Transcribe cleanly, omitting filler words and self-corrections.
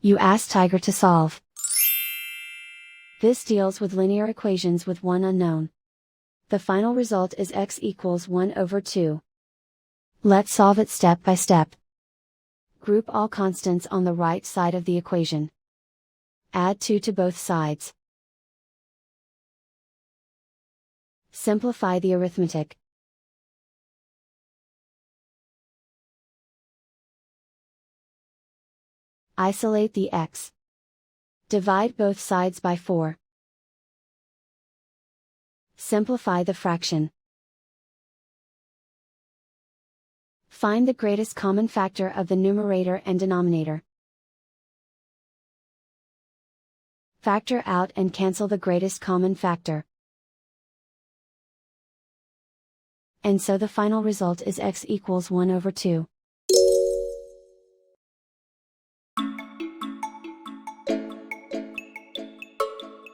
You ask Tiger to solve. This deals with linear equations with one unknown. The final result is x equals 1 over 2. Let's solve it step by step. Group all constants on the right side of the equation. Add 2 to both sides. Simplify the arithmetic. Isolate the x. Divide both sides by 4. Simplify the fraction. Find the greatest common factor of the numerator and denominator. Factor out and cancel the greatest common factor. And so the final result is x equals 1 over 2.